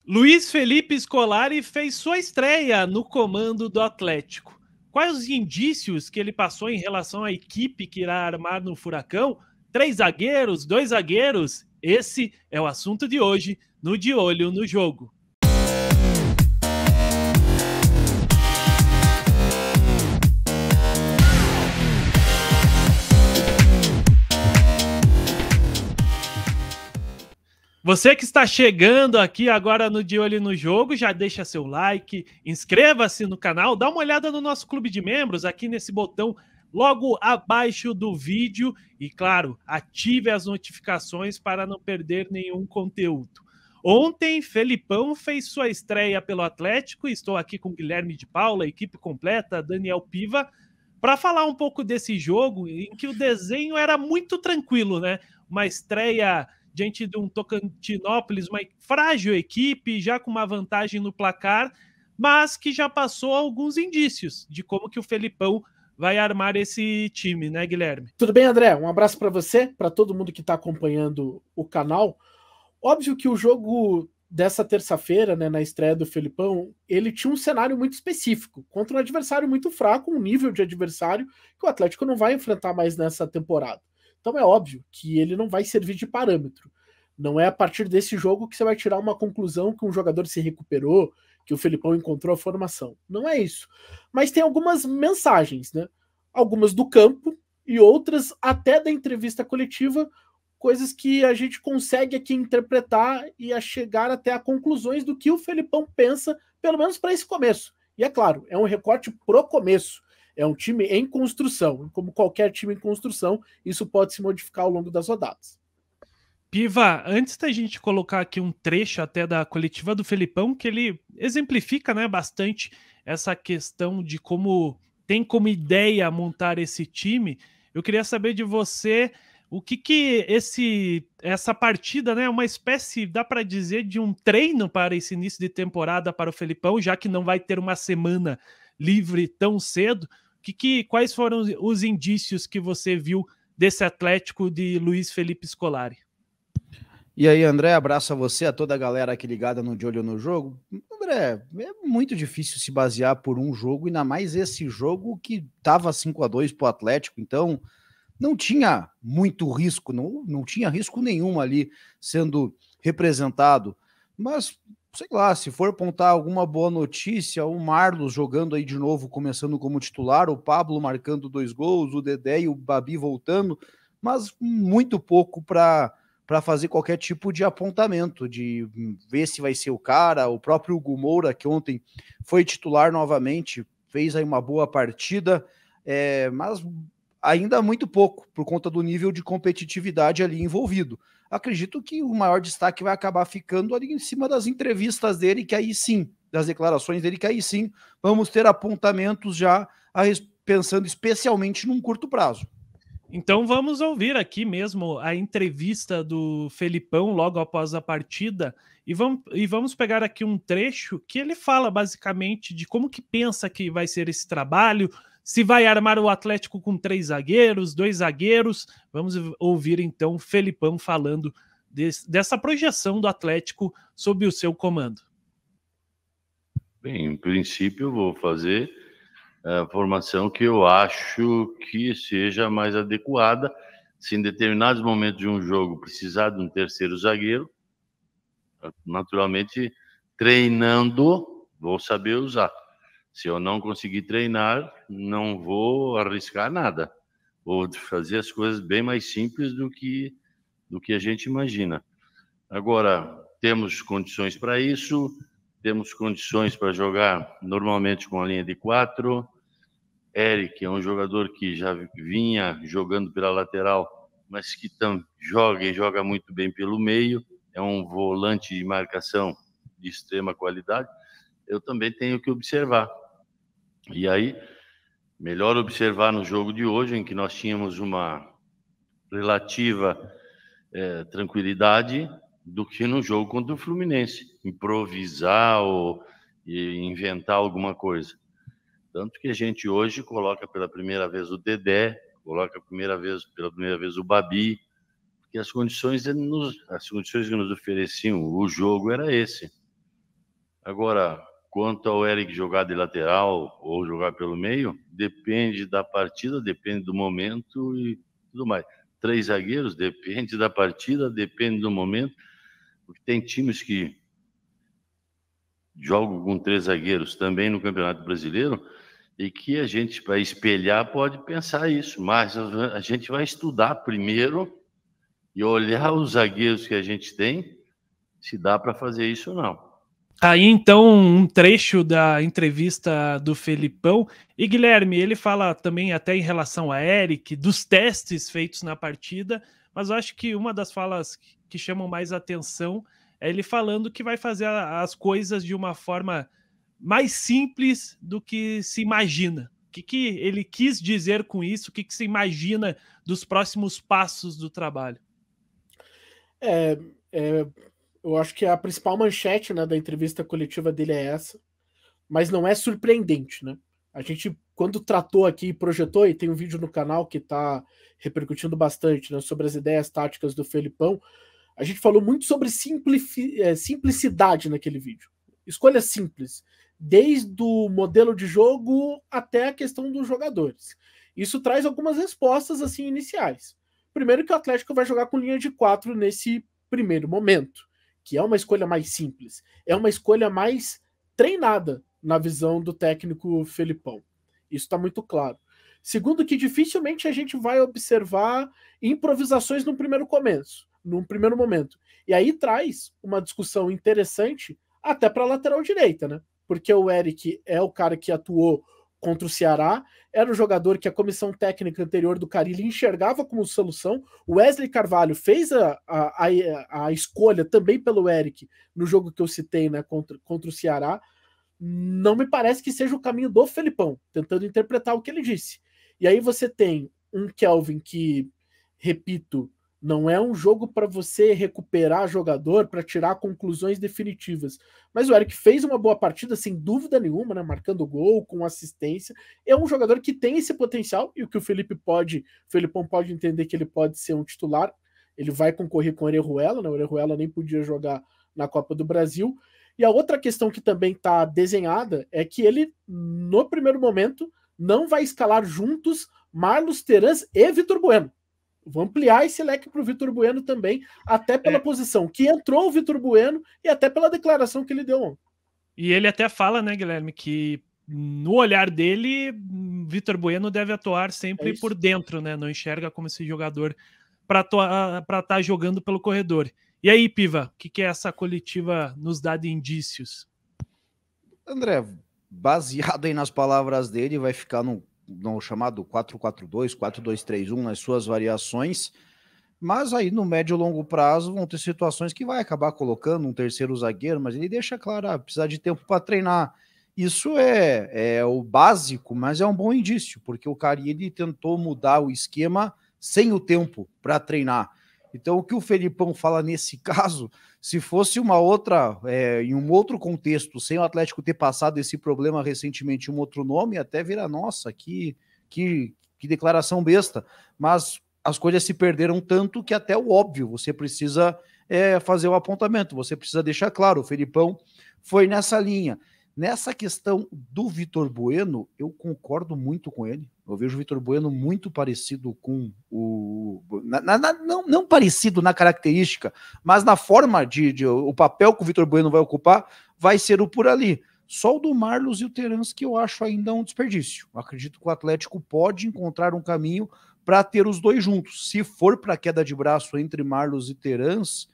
Luiz Felipe Scolari fez sua estreia no comando do Atlético. Quais os indícios que ele passou em relação à equipe que irá armar no Furacão? 3 zagueiros, 2 zagueiros? Esse é o assunto de hoje no De Olho no Jogo. Você que está chegando aqui agora no De Olho no Jogo, já deixa seu like, inscreva-se no canal, dá uma olhada no nosso clube de membros aqui nesse botão logo abaixo do vídeo e, claro, ative as notificações para não perder nenhum conteúdo. Ontem, Felipão fez sua estreia pelo Atlético, estou aqui com Guilherme de Paula, equipe completa, Daniel Piva, para falar um pouco desse jogo em que o desenho era muito tranquilo, né? Uma estreia diante de um Tocantinópolis, uma frágil equipe, já com uma vantagem no placar, mas que já passou alguns indícios de como que o Felipão vai armar esse time, né, Guilherme? Tudo bem, André? Um abraço para você, para todo mundo que está acompanhando o canal. Óbvio que o jogo dessa terça-feira, né, na estreia do Felipão, ele tinha um cenário muito específico, contra um adversário muito fraco, um nível de adversário que o Atlético não vai enfrentar mais nessa temporada. Então é óbvio que ele não vai servir de parâmetro. Não é a partir desse jogo que você vai tirar uma conclusão que um jogador se recuperou, que o Felipão encontrou a formação. Não é isso. Mas tem algumas mensagens, né? Algumas do campo e outras até da entrevista coletiva, coisas que a gente consegue aqui interpretar e a chegar até a conclusões do que o Felipão pensa, pelo menos para esse começo. E é claro, é um recorte pro começo. É um time em construção. Como qualquer time em construção, isso pode se modificar ao longo das rodadas. Piva, antes da gente colocar aqui um trecho até da coletiva do Felipão, que ele exemplifica, né, bastante essa questão de como tem como ideia montar esse time, eu queria saber de você o que essa partida, né, é uma espécie, dá para dizer, de um treino para esse início de temporada para o Felipão, já que não vai ter uma semana livre tão cedo. Quais foram os indícios que você viu desse Atlético de Luiz Felipe Scolari? E aí, André, abraço a você, a toda a galera aqui ligada no De Olho no Jogo. André, é muito difícil se basear por um jogo, ainda mais esse jogo que estava 5-2 para o Atlético, então não tinha muito risco, não tinha risco nenhum ali sendo representado, mas sei lá, se for apontar alguma boa notícia, o Marlos jogando aí de novo, começando como titular, o Pablo marcando 2 gols, o Dedé e o Babi voltando, mas muito pouco para fazer qualquer tipo de apontamento, de ver se vai ser o cara. O próprio Hugo Moura, que ontem foi titular novamente, fez aí uma boa partida, mas ainda muito pouco, por conta do nível de competitividade ali envolvido. Acredito que o maior destaque vai acabar ficando ali em cima das entrevistas dele, que aí sim, das declarações dele, que aí sim, vamos ter apontamentos já pensando especialmente num curto prazo. Então vamos ouvir aqui mesmo a entrevista do Felipão logo após a partida e vamos pegar aqui um trecho que ele fala basicamente de como que pensa que vai ser esse trabalho, se vai armar o Atlético com 3 zagueiros, 2 zagueiros. Vamos ouvir então o Felipão falando dessa projeção do Atlético sob o seu comando. Bem, em princípio eu vou fazer a formação que eu acho que seja mais adequada. Se em determinados momentos de um jogo precisar de um terceiro zagueiro, naturalmente, treinando, vou saber usar. Se eu não conseguir treinar, não vou arriscar nada. Vou fazer as coisas bem mais simples do que a gente imagina. Agora, temos condições para isso, temos condições para jogar normalmente com a linha de 4. Eric é um jogador que já vinha jogando pela lateral, mas que joga muito bem pelo meio. É um volante de marcação de extrema qualidade. Eu também tenho que observar. E aí, melhor observar no jogo de hoje, em que nós tínhamos uma relativa tranquilidade, do que no jogo contra o Fluminense. Improvisar ou inventar alguma coisa. Tanto que a gente hoje coloca pela primeira vez o Dedé, coloca pela primeira vez o Babi, porque as condições que nos ofereciam o jogo era esse. Agora, quanto ao Eric jogar de lateral ou jogar pelo meio, depende da partida, depende do momento e tudo mais. 3 zagueiros, depende da partida, depende do momento, porque tem times que jogam com 3 zagueiros também no Campeonato Brasileiro e que a gente, para espelhar, pode pensar isso, mas a gente vai estudar primeiro e olhar os zagueiros que a gente tem, se dá para fazer isso ou não. Aí, então, um trecho da entrevista do Felipão. E, Guilherme, ele fala também até em relação a Eric, dos testes feitos na partida, mas eu acho que uma das falas que chamam mais atenção é ele falando que vai fazer as coisas de uma forma mais simples do que se imagina. O que ele quis dizer com isso? O que se imagina dos próximos passos do trabalho? Eu acho que a principal manchete, né, da entrevista coletiva dele é essa, mas não é surpreendente, né? A gente, quando tratou aqui, projetou, e tem um vídeo no canal que está repercutindo bastante, né, sobre as ideias táticas do Felipão, a gente falou muito sobre simplicidade naquele vídeo. Escolha simples, desde o modelo de jogo até a questão dos jogadores. Isso traz algumas respostas assim iniciais. Primeiro que o Atlético vai jogar com linha de 4 nesse primeiro momento, que é uma escolha mais simples, é uma escolha mais treinada na visão do técnico Felipão. Isso está muito claro. Segundo, que dificilmente a gente vai observar improvisações no primeiro momento. E aí traz uma discussão interessante até para a lateral direita, né? Porque o Eric é o cara que atuou contra o Ceará, era o jogador que a comissão técnica anterior do Carille enxergava como solução. O Wesley Carvalho fez a escolha também pelo Eric no jogo que eu citei, né, contra o Ceará. Não me parece que seja o caminho do Felipão, tentando interpretar o que ele disse. E aí você tem um Kelvin que, repito, não é um jogo para você recuperar jogador, para tirar conclusões definitivas. Mas o Eric fez uma boa partida, sem dúvida nenhuma, né? Marcando gol, com assistência. É um jogador que tem esse potencial, e o que o Felipão pode entender que ele pode ser um titular. Ele vai concorrer com o Orejuela, né? O Orejuela nem podia jogar na Copa do Brasil. E a outra questão que também está desenhada é que ele, no primeiro momento, não vai escalar juntos Marlos Terans e Vitor Bueno. Vou ampliar esse leque para o Vitor Bueno também, até pela posição que entrou o Vitor Bueno e até pela declaração que ele deu ontem. E ele até fala, né, Guilherme, que no olhar dele, Vitor Bueno deve atuar sempre por dentro, né? Não enxerga como esse jogador para estar jogando pelo corredor. E aí, Piva, o que essa coletiva nos dá de indícios? André, baseado aí nas palavras dele, vai ficar no chamado 4-4-2, 4-2-3-1 nas suas variações, mas aí no médio e longo prazo vão ter situações que vai acabar colocando um terceiro zagueiro, mas ele deixa claro, precisar de tempo para treinar. Isso é o básico, mas é um bom indício, porque o Carille tentou mudar o esquema sem o tempo para treinar. Então o que o Felipão fala nesse caso, se fosse uma outra, em um outro contexto, sem o Atlético ter passado esse problema recentemente, um outro nome, até vira, nossa, que declaração besta. Mas as coisas se perderam tanto que até o óbvio, você precisa fazer o apontamento, você precisa deixar claro, o Felipão foi nessa linha. Nessa questão do Vitor Bueno, eu concordo muito com ele. Eu vejo o Vitor Bueno muito parecido com o... Não parecido na característica, mas na forma o papel que o Vitor Bueno vai ocupar vai ser o por ali. Só o do Marlos e o Terans que eu acho ainda um desperdício. Eu acredito que o Atlético pode encontrar um caminho para ter os dois juntos. Se for para queda de braço entre Marlos e Terans,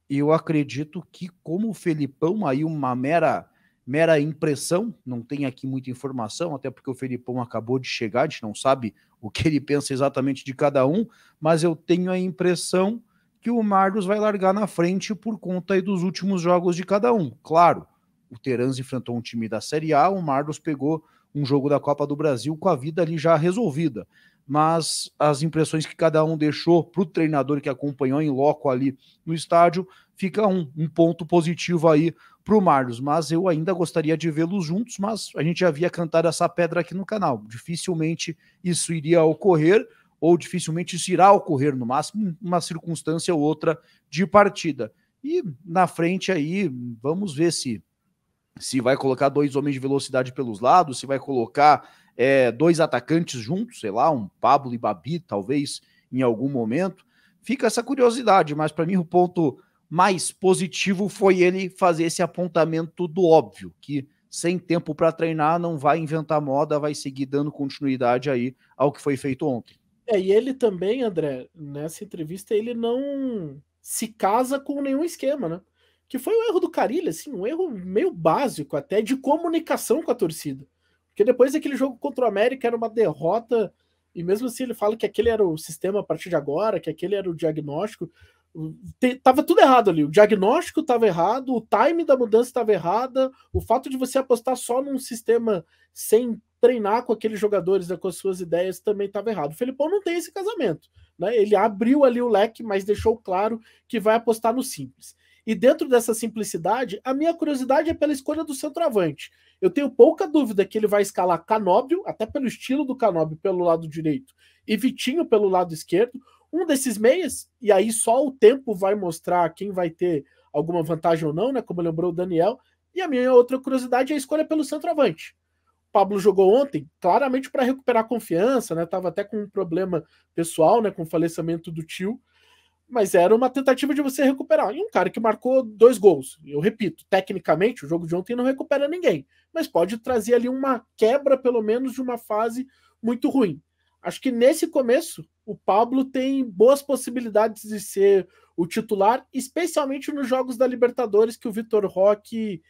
eu acredito que, como o Felipão, aí uma mera impressão, não tem aqui muita informação, até porque o Felipão acabou de chegar, a gente não sabe o que ele pensa exatamente de cada um, mas eu tenho a impressão que o Marlos vai largar na frente por conta aí dos últimos jogos de cada um. Claro, o Terans enfrentou um time da Série A, o Marlos pegou um jogo da Copa do Brasil com a vida ali já resolvida, mas as impressões que cada um deixou para o treinador que acompanhou em loco ali no estádio, fica um ponto positivo aí para o Marlos, mas eu ainda gostaria de vê-los juntos, mas a gente já havia cantado essa pedra aqui no canal, dificilmente isso iria ocorrer, ou dificilmente isso irá ocorrer, no máximo uma circunstância ou outra de partida. E na frente aí, vamos ver se se vai colocar 2 homens de velocidade pelos lados, se vai colocar 2 atacantes juntos, sei lá, um Pablo e Babi, talvez, em algum momento. Fica essa curiosidade, mas para mim o ponto mais positivo foi ele fazer esse apontamento do óbvio, que sem tempo para treinar não vai inventar moda, vai seguir dando continuidade aí ao que foi feito ontem. E ele também, André, nessa entrevista, ele não se casa com nenhum esquema, né? Que foi um erro do Carille, assim, um erro meio básico até de comunicação com a torcida. Porque depois daquele jogo contra o América era uma derrota, e mesmo assim ele fala que aquele era o sistema a partir de agora, que aquele era o diagnóstico. Tava tudo errado ali. O diagnóstico estava errado, o time da mudança estava errada, o fato de você apostar só num sistema sem treinar com aqueles jogadores, né, com as suas ideias, também estava errado. O Felipão não tem esse casamento, né? Ele abriu ali o leque, mas deixou claro que vai apostar no simples. E dentro dessa simplicidade, a minha curiosidade é pela escolha do centroavante. Eu tenho pouca dúvida que ele vai escalar Canóbio, até pelo estilo do Canóbio pelo lado direito, e Vitinho pelo lado esquerdo. Um desses meias, e aí só o tempo vai mostrar quem vai ter alguma vantagem ou não, né? Como lembrou o Daniel. E a minha outra curiosidade é a escolha pelo centroavante. O Pablo jogou ontem, claramente para recuperar confiança, né? Tava até com um problema pessoal, né? Com o falecimento do tio. Mas era uma tentativa de você recuperar. E um cara que marcou 2 gols. Eu repito, tecnicamente, o jogo de ontem não recupera ninguém. Mas pode trazer ali uma quebra, pelo menos, de uma fase muito ruim. Acho que nesse começo, o Pablo tem boas possibilidades de ser o titular, especialmente nos jogos da Libertadores, que o Vitor Roque,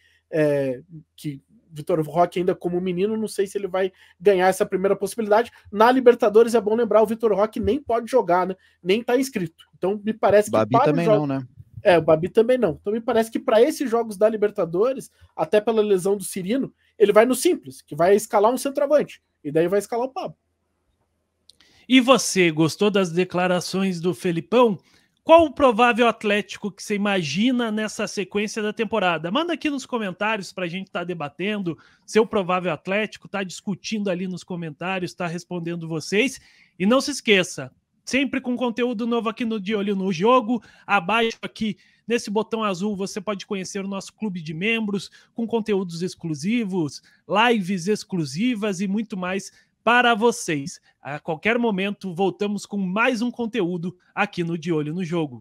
Vitor Roque ainda como menino, não sei se ele vai ganhar essa primeira possibilidade. Na Libertadores é bom lembrar, o Vitor Roque nem pode jogar, né? Nem tá inscrito. Então me parece que Babi também não, né? O Babi também não. Então me parece que para esses jogos da Libertadores, até pela lesão do Cirino, ele vai no simples, que vai escalar um centroavante. E daí vai escalar o Pablo. E você, gostou das declarações do Felipão? Qual o provável Atlético que você imagina nessa sequência da temporada? Manda aqui nos comentários para a gente estar debatendo seu provável Atlético, tá discutindo ali nos comentários, tá respondendo vocês. E não se esqueça, sempre com conteúdo novo aqui no De Olho no Jogo. Abaixo aqui, nesse botão azul, você pode conhecer o nosso clube de membros com conteúdos exclusivos, lives exclusivas e muito mais para vocês. A qualquer momento, voltamos com mais um conteúdo aqui no De Olho no Jogo.